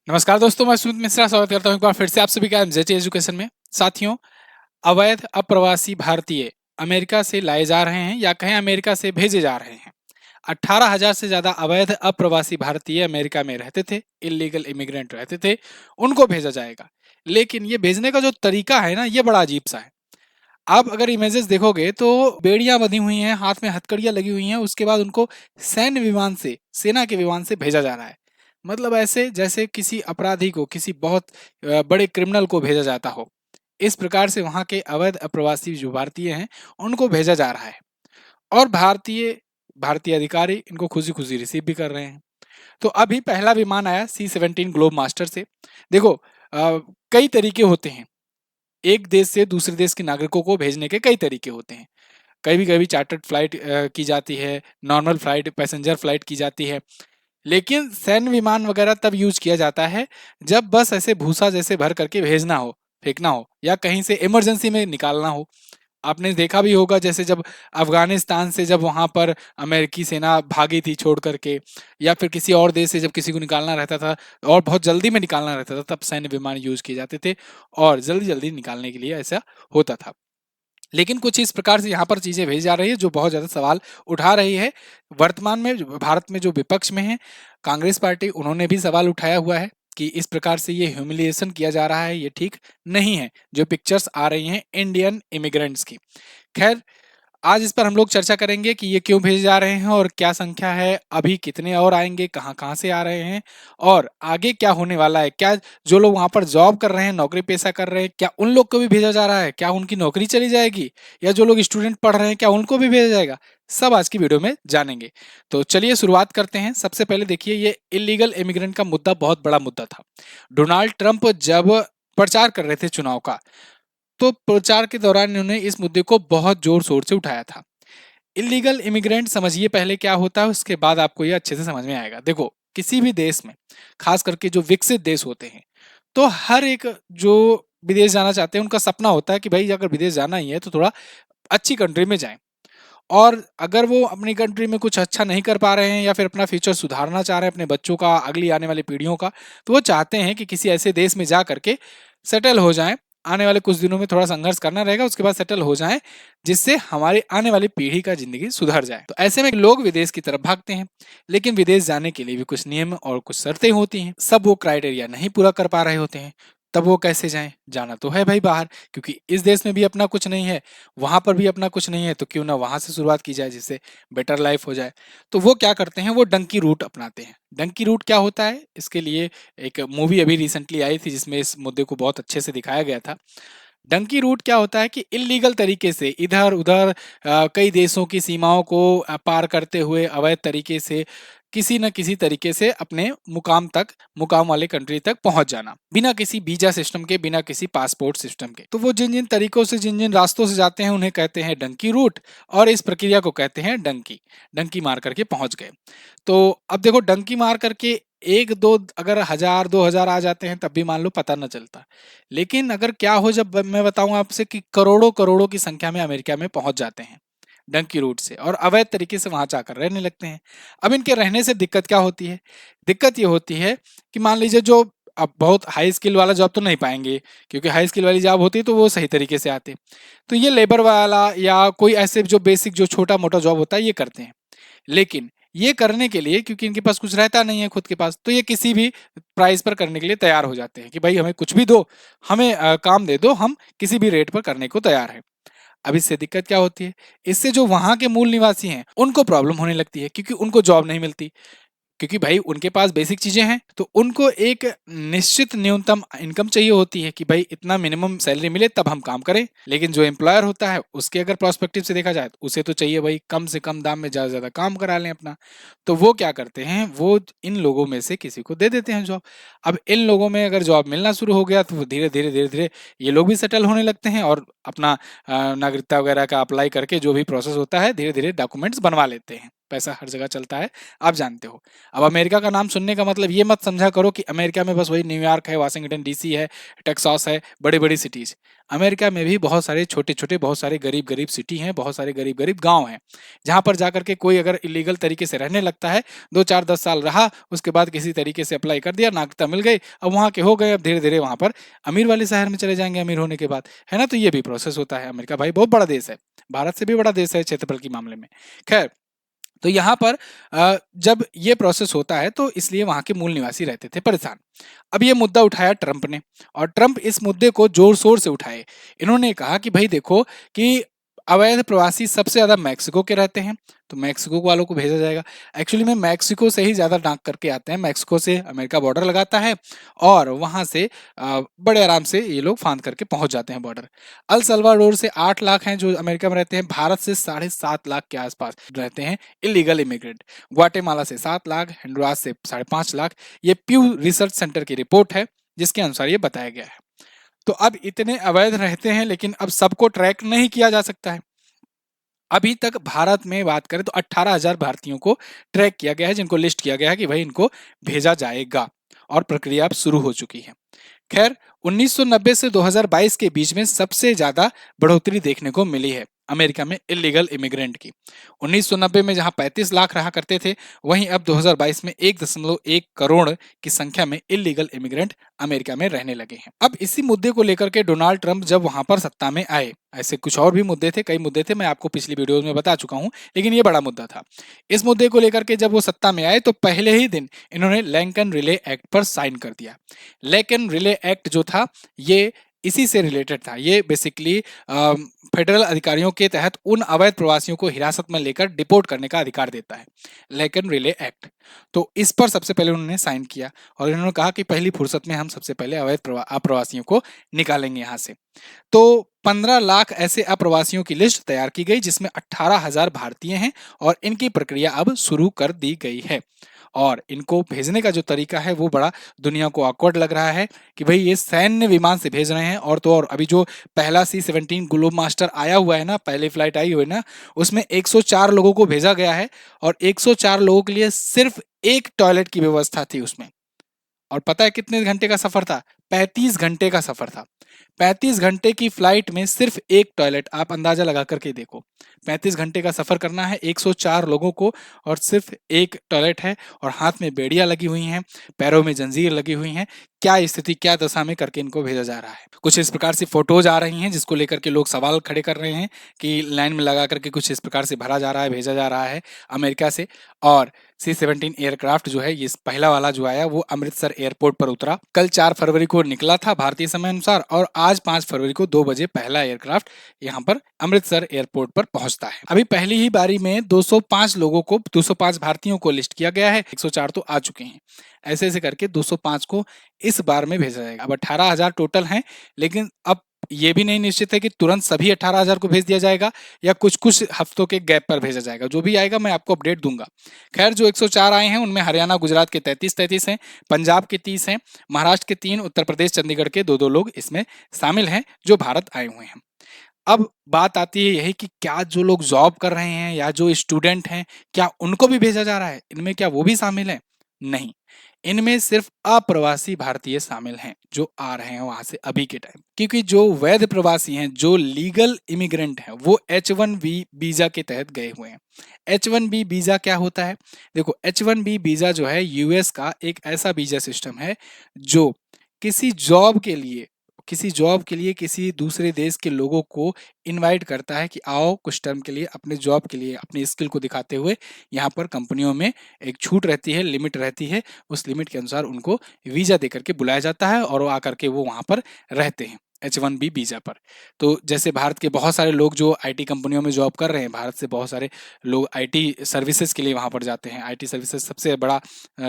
नमस्कार दोस्तों, मैं सुमित मिश्रा स्वागत करता हूं एक बार फिर से आप सभी का एमजेटी एजुकेशन में। साथियों, अवैध अप्रवासी भारतीय अमेरिका से लाए जा रहे हैं या कहें अमेरिका से भेजे जा रहे हैं। 18,000 से ज्यादा अवैध अप्रवासी भारतीय अमेरिका में रहते थे, इलीगल इमिग्रेंट रहते थे, उनको भेजा जाएगा। लेकिन ये भेजने का जो तरीका है ना, ये बड़ा अजीब सा है। आप अगर इमेजेस देखोगे तो बेड़ियां बंधी हुई हैं, हाथ में हथकड़ियां लगी हुई हैं, उसके बाद उनको सैन्य विमान से, सेना के विमान से भेजा जा रहा है। मतलब ऐसे जैसे किसी अपराधी को, किसी बहुत बड़े क्रिमिनल को भेजा जाता हो। इस प्रकार से वहां के अवैध अप्रवासी जो भारतीय हैं, उनको भेजा जा रहा है। और भारतीय भारतीय अधिकारी इनको खुशी खुशी रिसीव भी कर रहे हैं। तो अभी पहला विमान आया C-17 ग्लोब मास्टर से। देखो, कई तरीके होते हैं। एक देश से दूसरे देश के नागरिकों को भेजने के कई तरीके होते हैं। कभी कभी चार्टर्ड फ्लाइट की जाती है, नॉर्मल फ्लाइट, पैसेंजर फ्लाइट की जाती है। लेकिन सैन्य विमान वगैरह तब यूज किया जाता है जब बस ऐसे भूसा जैसे भर करके भेजना हो, फेंकना हो, या कहीं से इमरजेंसी में निकालना हो। आपने देखा भी होगा, जैसे जब अफगानिस्तान से जब वहां पर अमेरिकी सेना भागी थी छोड़ करके, या फिर किसी और देश से जब किसी को निकालना रहता था और बहुत जल्दी में निकालना रहता था, तब सैन्य विमान यूज किए जाते थे और जल्दी जल्दी निकालने के लिए ऐसा होता था। लेकिन कुछ इस प्रकार से यहाँ पर चीजें भेजी जा रही है जो बहुत ज्यादा सवाल उठा रही है। वर्तमान में भारत में जो विपक्ष में है, कांग्रेस पार्टी, उन्होंने भी सवाल उठाया हुआ है कि इस प्रकार से ये ह्यूमिलिएशन किया जा रहा है, ये ठीक नहीं है जो पिक्चर्स आ रही हैं इंडियन इमिग्रेंट्स की। खैर, आज इस पर हम लोग चर्चा करेंगे कि ये क्यों भेजे जा रहे हैं और क्या संख्या है, अभी कितने और आएंगे, कहाँ कहाँ से आ रहे हैं, और आगे क्या होने वाला है। क्या जो लोग वहां पर जॉब कर रहे हैं, नौकरी पेशा कर रहे हैं, क्या उन लोग को भी भेजा जा रहा है, क्या उनकी नौकरी चली जाएगी, या जो लोग स्टूडेंट पढ़ रहे हैं क्या उनको भी भेजा जाएगा। सब आज की वीडियो में जानेंगे। तो चलिए शुरुआत करते हैं। सबसे पहले देखिए, ये इलीगल इमिग्रेंट का मुद्दा बहुत बड़ा मुद्दा था। डोनाल्ड ट्रंप जब प्रचार कर रहे थे चुनाव का, तो प्रचार के दौरान इन्होंने इस मुद्दे को बहुत जोर शोर से उठाया था। इलीगल इमिग्रेंट समझिए पहले क्या होता है, उसके बाद आपको ये अच्छे से समझ में आएगा। देखो, किसी भी देश में, खास करके जो विकसित देश होते हैं, तो हर एक जो विदेश जाना चाहते हैं उनका सपना होता है कि भाई अगर विदेश जाना ही है तो थोड़ा अच्छी कंट्री में जाएं। और अगर वो अपनी कंट्री में कुछ अच्छा नहीं कर पा रहे हैं या फिर अपना फ्यूचर सुधारना चाह रहे हैं अपने बच्चों का, अगली आने वाली पीढ़ियों का, तो वो चाहते हैं कि किसी ऐसे देश में जा करके सेटल हो जाएं। आने वाले कुछ दिनों में थोड़ा संघर्ष करना रहेगा, उसके बाद सेटल हो जाएं, जिससे हमारी आने वाली पीढ़ी का जिंदगी सुधर जाए। तो ऐसे में लोग विदेश की तरफ भागते हैं। लेकिन विदेश जाने के लिए भी कुछ नियम और कुछ शर्तें होती हैं। सब वो क्राइटेरिया नहीं पूरा कर पा रहे होते हैं, तब वो कैसे जाएं। जाना तो है भाई बाहर, क्योंकि इस देश में भी अपना कुछ नहीं है, वहां पर भी अपना कुछ नहीं है, तो क्यों ना वहां से शुरुआत की जाए जिससे बेटर लाइफ हो जाए। तो वो क्या करते हैं, वो डंकी रूट अपनाते हैं। डंकी रूट क्या होता है, इसके लिए एक मूवी अभी रिसेंटली आई थी जिसमें इस मुद्दे को बहुत अच्छे से दिखाया गया था। डंकी रूट क्या होता है कि इलीगल तरीके से इधर उधर कई देशों की सीमाओं को पार करते हुए अवैध तरीके से किसी न किसी तरीके से अपने मुकाम तक, मुकाम वाले कंट्री तक पहुंच जाना, बिना किसी वीजा सिस्टम के, बिना किसी पासपोर्ट सिस्टम के। तो वो जिन जिन तरीकों से, जिन जिन रास्तों से जाते हैं, उन्हें कहते हैं डंकी रूट, और इस प्रक्रिया को कहते हैं डंकी। डंकी मार करके पहुंच गए। तो अब देखो, डंकी मार करके एक दो, अगर 1,000 2,000 आ जाते हैं तब भी मान लो पता न चलता। लेकिन अगर क्या हो, जब मैं बताऊं आपसे कि करोड़ों करोड़ों की संख्या में अमेरिका में पहुंच जाते हैं डंकी रूट से, और अवैध तरीके से वहां जाकर रहने लगते हैं। अब इनके रहने से दिक्कत क्या होती है? दिक्कत ये होती है कि मान लीजिए, जो अब बहुत हाई स्किल वाला जॉब तो नहीं पाएंगे, क्योंकि हाई स्किल वाली जॉब होती है तो वो सही तरीके से आते, तो ये लेबर वाला या कोई ऐसे जो बेसिक, जो छोटा मोटा जॉब होता है, ये करते हैं। लेकिन ये करने के लिए, क्योंकि इनके पास कुछ रहता नहीं है खुद के पास, तो ये किसी भी प्राइस पर करने के लिए तैयार हो जाते हैं कि भाई हमें कुछ भी दो, हमें काम दे दो, हम किसी भी रेट पर करने को तैयार हैं। अब इससे दिक्कत क्या होती है? इससे जो वहां के मूल निवासी हैं उनको प्रॉब्लम होने लगती है, क्योंकि उनको जॉब नहीं मिलती। क्योंकि भाई उनके पास बेसिक चीजें हैं, तो उनको एक निश्चित न्यूनतम इनकम चाहिए होती है कि भाई इतना मिनिमम सैलरी मिले तब हम काम करें। लेकिन जो एम्प्लॉयर होता है, उसके अगर प्रोस्पेक्टिव से देखा जाए, तो उसे तो चाहिए भाई कम से कम दाम में ज्यादा ज्यादा काम करा लें अपना। तो वो क्या करते हैं, वो इन लोगों में से किसी को दे देते हैं जॉब। अब इन लोगों में अगर जॉब मिलना शुरू हो गया, तो वो धीरे धीरे धीरे धीरे ये लोग भी सेटल होने लगते हैं और अपना नागरिकता वगैरह का अप्लाई करके, जो भी प्रोसेस होता है, धीरे धीरे डॉक्यूमेंट्स बनवा लेते हैं। पैसा हर जगह चलता है, आप जानते हो। अब अमेरिका का नाम सुनने का मतलब ये मत समझा करो कि अमेरिका में बस वही न्यूयॉर्क है, वाशिंगटन डीसी है, टेक्सास है, बड़ी बड़ी सिटीज। अमेरिका में भी बहुत सारे छोटे छोटे, बहुत सारे गरीब गरीब सिटी हैं, बहुत सारे गरीब गरीब गांव हैं, जहां पर जाकर के कोई अगर इलीगल तरीके से रहने लगता है, 2 4 10 साल रहा, उसके बाद किसी तरीके से अप्लाई कर दिया, नागरिकता मिल गई, अब वहां के हो गए, अब धीरे धीरे वहां पर अमीर वाले शहर में चले जाएंगे अमीर होने के बाद, है ना। तो ये भी प्रोसेस होता है। अमेरिका भाई बहुत बड़ा देश है, भारत से भी बड़ा देश है क्षेत्रफल के मामले में। खैर, तो यहाँ पर जब ये प्रोसेस होता है तो इसलिए वहां के मूल निवासी रहते थे परेशान। अब ये मुद्दा उठाया ट्रंप ने, और ट्रंप इस मुद्दे को जोर शोर से उठाए। इन्होंने कहा कि भाई देखो कि अवैध प्रवासी सबसे ज्यादा मैक्सिको के रहते हैं, तो मैक्सिको वालों को भेजा जाएगा। एक्चुअली में मैक्सिको से ही ज्यादा डांक करके आते हैं, मैक्सिको से अमेरिका बॉर्डर लगाता है और वहां से बड़े आराम से ये लोग फांद करके पहुंच जाते हैं बॉर्डर। अल सल्वाडोर से 8 लाख हैं जो अमेरिका में रहते हैं, भारत से 7.5 लाख के आसपास रहते हैं इलीगल इमिग्रेंट, ग्वाटेमाला से 7 लाख, होंडुरास से 5.5 लाख। ये प्यू रिसर्च सेंटर की रिपोर्ट है जिसके अनुसार ये बताया गया है। तो अब इतने अवैध रहते हैं, लेकिन अब सबको ट्रैक नहीं किया जा सकता है। अभी तक भारत में बात करें तो 18,000 भारतीयों को ट्रैक किया गया है, जिनको लिस्ट किया गया है कि भाई इनको भेजा जाएगा, और प्रक्रिया अब शुरू हो चुकी है। खैर, 1990 से 2022 के बीच में सबसे ज्यादा बढ़ोतरी देखने को मिली है अमेरिका में इलीगल इमिग्रेंट की। 1990 में जहां 35 लाख रहा करते थे, वहीं अब 2022 में 1.1 करोड़ की संख्या में इलीगल इमिग्रेंट अमेरिका में रहने लगे हैं। अब इसी मुद्दे को लेकर के डोनाल्ड ट्रंप जब वहां पर सत्ता में आए, ऐसे कुछ और भी मुद्दे थे, कई मुद्दे थे, मैं आपको पिछली वीडियोस में बता चुका हूं, लेकिन ये बड़ा मुद्दा था। इस मुद्दे को लेकर के जब वो सत्ता में आए तो पहले ही दिन इन्होंने लिंकन रिले एक्ट पर साइन कर दिया। लिंकन रिले एक्ट जो था ये इसी से रिलेटेड था। ये बेसिकली फेडरल अधिकारियों के तहत उन अवैध प्रवासियों को हिरासत में लेकर डिपोर्ट करने का अधिकार देता है, लिंकन रिले एक्ट। तो इस पर सबसे पहले उन्होंने साइन किया और इन्होंने कहा कि पहली फुर्सत में हम सबसे पहले अवैध अप्रवासियों को निकालेंगे यहाँ से। तो 15 लाख ऐसे अप्रवासियों की लिस्ट तैयार की गई, जिसमें 18,000 भारतीय हैं, और इनकी प्रक्रिया अब शुरू कर दी गई है। और इनको भेजने का जो तरीका है वो बड़ा दुनिया को ऑकवर्ड लग रहा है कि भाई ये सैन्य विमान से भेज रहे हैं। और तो और अभी जो पहला C-17 ग्लोब मास्टर आया हुआ है ना, पहली फ्लाइट आई हुई है ना, उसमें 104 लोगों को भेजा गया है, और 104 लोगों के लिए सिर्फ एक टॉयलेट की व्यवस्था थी उसमें। और पता है कितने घंटे का सफर था? 35 घंटे का सफर था। 35 घंटे की फ्लाइट में सिर्फ एक टॉयलेट, आप अंदाजा लगा करके देखो। 35 घंटे का सफर करना है 104 लोगों को, और सिर्फ एक टॉयलेट है, और हाथ में बेड़ियां लगी हुई हैं, पैरों में जंजीर लगी हुई हैं। क्या स्थिति, क्या दशा में करके इनको भेजा जा रहा है। कुछ इस प्रकार से फोटोज आ रही हैं जिसको लेकर के लोग सवाल खड़े कर रहे हैं कि लाइन में लगा करके कुछ इस प्रकार से भरा जा रहा है, भेजा जा रहा है अमेरिका से। और C-17 एयरक्राफ्ट जो है, ये पहला वाला जो आया वो अमृतसर एयरपोर्ट पर उतरा। कल 4 फरवरी को निकला था भारतीय समय अनुसार, और आज 5 फरवरी को 2 बजे पहला एयरक्राफ्ट यहाँ पर अमृतसर एयरपोर्ट पर पहुंचता है। अभी पहली ही बारी में 205 लोगों को, 205 भारतीयों को लिस्ट किया गया है, 104 तो आ चुके हैं। ऐसे ऐसे करके 205 को इस बार में भेजा जाएगा। अब 18,000 टोटल हैं, लेकिन अब ये भी नहीं निश्चित है कि तुरंत सभी 18,000 को भेज दिया जाएगा या कुछ कुछ हफ्तों के गैप पर भेजा जाएगा। जो भी आएगा मैं आपको अपडेट दूंगा। खैर, जो 104 आए हैं उनमें हरियाणा गुजरात के 33 हैं, पंजाब के 30 हैं, महाराष्ट्र के 3, उत्तर प्रदेश चंडीगढ़ के 2 लोग इसमें शामिल हैं जो भारत आए हुए हैं। अब बात आती है यही कि क्या जो लोग जॉब कर रहे हैं या जो स्टूडेंट हैं, क्या उनको भी भेजा जा रहा है? इनमें क्या वो भी शामिल है? नहीं, इनमें सिर्फ अप्रवासी भारतीय शामिल हैं जो आ रहे हैं वहां से अभी के टाइम। क्योंकि जो वैध प्रवासी हैं, जो लीगल इमिग्रेंट हैं, वो H-1B वीजा के तहत गए हुए हैं। H-1B वीजा क्या होता है? देखो, H-1B वीजा जो है यूएस का एक ऐसा वीजा सिस्टम है जो किसी जॉब के लिए किसी दूसरे देश के लोगों को इनवाइट करता है कि आओ कुछ टर्म के लिए अपने जॉब के लिए अपनी स्किल को दिखाते हुए यहाँ पर कंपनियों में एक छूट रहती है, लिमिट रहती है, उस लिमिट के अनुसार उनको वीजा देकर के बुलाया जाता है और वो आकर के वो वहाँ पर रहते हैं H-1B वीजा पर। तो जैसे भारत के बहुत सारे लोग जो आईटी कंपनियों में जॉब कर रहे हैं, भारत से बहुत सारे लोग आईटी सर्विसेज के लिए वहां पर जाते हैं। आईटी सर्विसेज सबसे बड़ा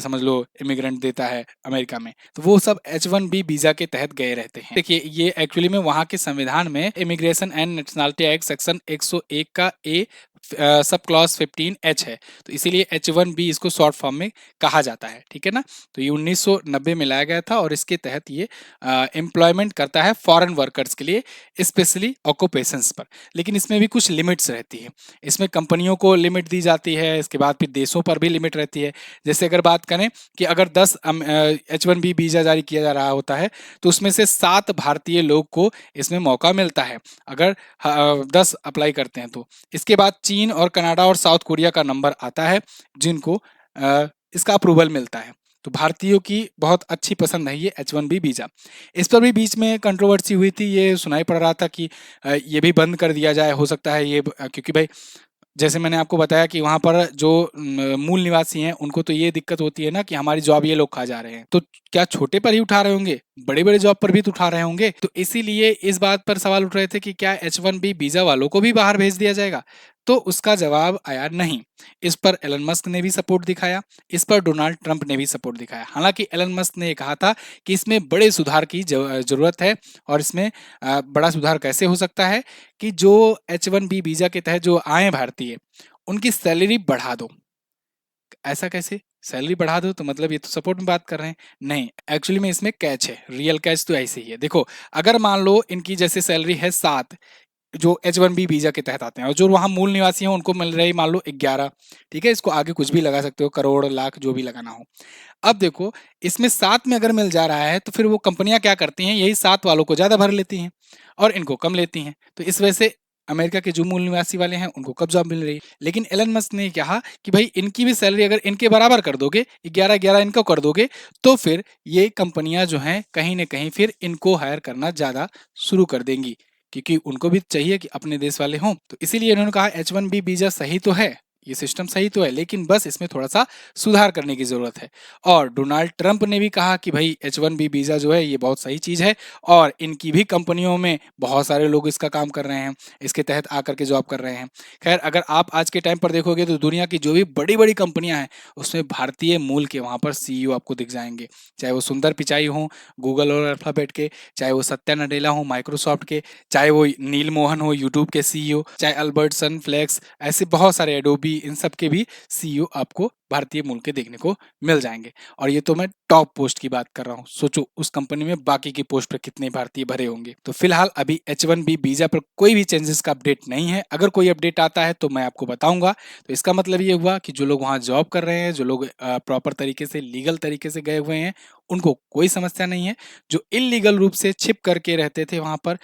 समझ लो इमिग्रेंट देता है अमेरिका में, तो वो सब H-1B वीजा के तहत गए रहते हैं। देखिए, ये एक्चुअली में वहां के संविधान में immigration and nationality act section 101 का ए सब क्लॉज 15H है, तो इसीलिए H-1B इसको शॉर्ट फॉर्म में कहा जाता है। ठीक है ना। तो ये 1990 में लाया गया था और इसके तहत ये एम्प्लॉयमेंट करता है फॉरेन वर्कर्स के लिए, स्पेशली ऑक्यूपेशंस पर। लेकिन इसमें भी कुछ लिमिट्स रहती है। इसमें कंपनियों को लिमिट दी जाती है, इसके बाद फिर देशों पर भी लिमिट रहती है। जैसे अगर बात करें कि अगर 10 H1B वीजा जारी किया जा रहा होता है, तो उसमें से 7 भारतीय लोग को इसमें मौका मिलता है, अगर 10 अप्लाई करते हैं तो। इसके बाद चीन और कनाडा और साउथ कोरिया का नंबर आता है, जिनको इसका अप्रूवल मिलता है। तो भारतीयों की बहुत अच्छी पसंद है ये H1B वीजा। इस पर भी बीच में कंट्रोवर्सी हुई थी, ये सुनाई पड़ रहा था कि ये भी बंद कर दिया जाए, हो सकता है ये क्योंकि भाई जैसे मैंने आपको बताया कि वहाँ पर जो मूल निवासी हैं, उनको तो ये दिक्कत होती है ना कि हमारी जॉब ये लोग खा जा रहे हैं। तो क्या छोटे पर ही उठा रहे होंगे, बड़े-बड़े जॉब पर भी तो उठा रहे होंगे। तो इसीलिए इस बात पर सवाल उठ रहे थे कि क्या H1B वीजा वालों को भी बाहर भेज दिया जाएगा? तो उसका जवाब आया नहीं। इस पर एलन मस्क ने भी सपोर्ट दिखाया, इस पर डोनाल्ड ट्रंप ने भी सपोर्ट दिखाया। हालांकि एलन मस्क ने कहा था कि इसमें बड़े सुधार की जरूरत है, और इसमें बड़ा सुधार कैसे हो सकता है कि जो H1B वीजा के तहत जो आए भारतीय, उनकी सैलरी बढ़ा दो। ऐसा कैसे? सैलरी बढ़ा दो तो मतलब ये तो सपोर्ट में बात कर रहे हैं। नहीं, एक्चुअली में इसमें कैच है, रियल कैच तो ऐसे ही है। देखो, अगर मान लो इनकी जैसे सैलरी है 7, जो H1B वीजा के तहत आते हैं, और जो वहाँ मूल निवासी हैं उनको मिल रही मान लो 11, ठीक है? इसको आगे कुछ भी लगा सकते हो, करोड़, लाख, जो भी लगाना हो। अब देखो, इसमें 7 में अगर मिल जा रहा है, तो फिर वो कंपनियाँ क्या करती हैं, यही 7 वालों को ज़्यादा भर लेती हैं और इनको कम लेती हैं। तो इस वजह से अमेरिका के जो मूल निवासी वाले हैं, उनको कब जॉब मिल रही है। लेकिन एलन मस्क ने कहा कि भाई इनकी भी सैलरी अगर इनके बराबर कर दोगे, 11-11 इनको कर दोगे, तो फिर ये कंपनियाँ जो हैं, कहीं न कहीं फिर इनको हायर करना ज़्यादा शुरू कर देंगी। क्योंकि उनको भी चाहिए कि अपने देश वाले हों। तो इसीलिए इन्होंने कहा H1B वीज़ा सही तो है, ये सिस्टम सही तो है, लेकिन बस इसमें थोड़ा-सा सुधार करने की ज़रूरत है। और डोनाल्ड ट्रंप ने भी कहा कि भाई H1B वीज़ा जो है ये बहुत सही चीज़ है, और इनकी भी कंपनियों में बहुत सारे लोग इसका काम कर रहे हैं, इसके तहत आकर के जॉब कर रहे हैं। खैर, अगर आप आज के टाइम पर देखोगे तो दुनिया की जो भी बड़ी-बड़ी कंपनियाँ हैं, उसमें भारतीय मूल के वहाँ पर सीईओ आपको दिख जाएँगे। चाहे वो सुंदर पिचाई हों, गूगल और अल्फाबेट के, चाहे वो सत्या नडेला हों, माइक्रोसॉफ्ट के, चाहे वो नील मोहन हो, यूट्यूब के सीईओ, चाहे अल्बर्टसन, फ्लेक्स, ऐसे बहुत सारे, एडोबी, इन सब के भी सीईओ आपको भारतीय मूल के देखने को मिल जाएंगे। और ये तो मैं टॉप पोस्ट की बात कर रहा हूँ। सोचो उस कंपनी में बाकी की पोस्ट पर कितने भारतीय भरे होंगे। तो फिलहाल अभी H1B वीजा पर कोई भी चेंजेस का अपडेट नहीं है। अगर कोई अपडेट आता है तो मैं आपको बताऊंगा। तो इसका मतलब ये हुआ कि जो लोग वहाँ जॉब कर रहे हैं, जो लोग प्रॉपर तरीके से, लीगल तरीके से गए हुए हैं, उनको कोई समस्या नहीं है। जो इलीगल रूप से छिप करके रहते थे वहाँ पर,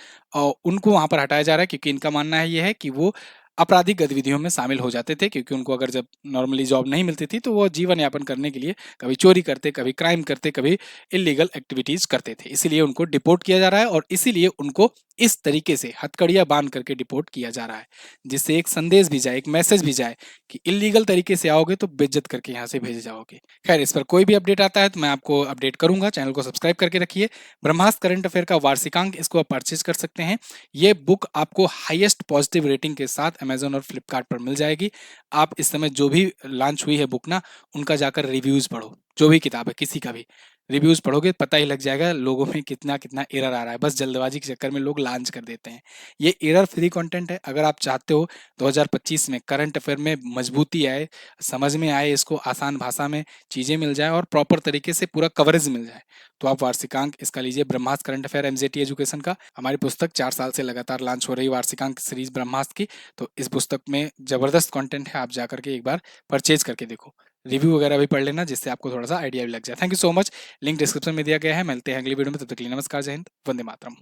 उनको वहाँ पर हटाया जा रहा है, क्योंकि इनका मानना है ये है कि वो आपराधिक गतिविधियों में शामिल हो जाते थे। क्योंकि उनको अगर जब नॉर्मली जॉब नहीं मिलती थी, तो वो जीवन यापन करने के लिए कभी चोरी करते, कभी क्राइम करते, कभी इलीगल एक्टिविटीज करते थे। इसीलिए उनको डिपोर्ट किया जा रहा है, और इसीलिए उनको इस तरीके से हथकड़ियां बांध करके डिपोर्ट किया जा रहा है, जिससे एक संदेश भी जाए, एक मैसेज भी जाए कि इलीगल तरीके से आओगे तो बेइज्जत करके यहाँ से भेजे जाओगे। खैर, इस पर कोई भी अपडेट आता है तो मैं आपको अपडेट करूंगा। चैनल को सब्सक्राइब करके रखिए। ब्रह्मास्त्र करंट अफेयर का वार्षिकांक, इसको आप परचेज कर सकते हैं। ये बुक आपको हाईएस्ट पॉजिटिव रेटिंग के साथ अमेजोन और फ्लिपकार्ट पर मिल जाएगी। आप इस समय जो भी लॉन्च हुई है बुक ना, उनका जाकर रिव्यूज पढ़ो। जो भी किताब है, किसी का भी रिव्यूज पढ़ोगे, पता ही लग जाएगा लोगों में कितना कितना एरर आ रहा है। बस जल्दबाजी के चक्कर में लोग लॉन्च कर देते हैं। ये एरर फ्री कंटेंट है। अगर आप चाहते हो 2025 में करंट अफेयर में मजबूती आए, समझ में आए, इसको आसान भाषा में चीजें मिल जाए और प्रॉपर तरीके से पूरा कवरेज मिल जाए, तो आप वार्षिकांक इसका लीजिए, ब्रह्मास्त्र करंट अफेयर एमजेटी एजुकेशन का। हमारी पुस्तक 4 साल से लगातार लॉन्च हो रही वार्षिकांक सीरीज ब्रह्मास्त्र की। तो इस पुस्तक में जबरदस्त कंटेंट है, आप जाकर के एक बार परचेज करके देखो, रिव्यू वगैरह भी पढ़ लेना, जिससे आपको थोड़ा सा आइडिया भी लग जाए। Thank you so much. Link description में दिया गया है। मिलते हैं अगली वीडियो में, तब तक के लिए नमस्कार, जय हिंद, वंदे मातरम।